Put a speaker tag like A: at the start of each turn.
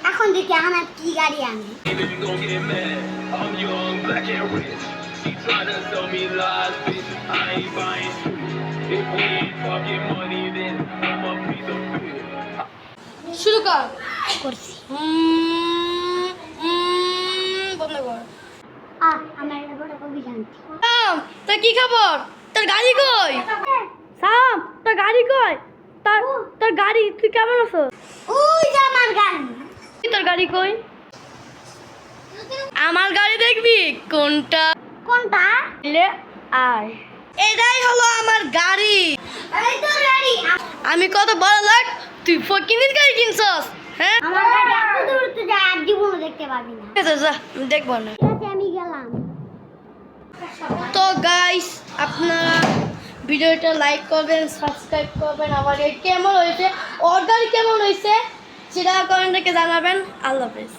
A: এখন দেখি আমার কি গাড়ি আনে।
B: শুরু কর।
A: করছি।
B: বন্ধ কর।
A: আমার বড় অভিযান্তি।
B: সাম, তোর কি খবর? তোর গাড়ি কই? সাম, তোর গাড়ি কই? তোর গাড়ি, তুই কেমন আছো?
A: ওই যে আমার গাড়ি।
B: তোর গাড়ি কই? আমার গাড়ি দেখবি? কোনটা?
A: কোনটা?
B: লে আয়। এটাই হলো আমার গাড়ি।
A: এই তোর গাড়ি।
B: আমি কত বড় লোক, তুই ফকিনির গাড়ি কিনছস? হ্যাঁ,
A: আমার গাড়ি এত দূর তো যায় আর জীবনও দেখতে পাবি না।
B: ঠিক আছে, যা, আমি দেখবো না।
A: ঠিক আছে, আমি গেলাম।
B: তো গাইস, আপনারা ভিডিওটা লাইক করবেন, সাবস্ক্রাইব করবেন। আমার এই কেমন হয়েছে, ওর গাড়ি কেমন হয়েছে সেটা কমেন্টে জানাবেন। আল্লাহ হাফেজ।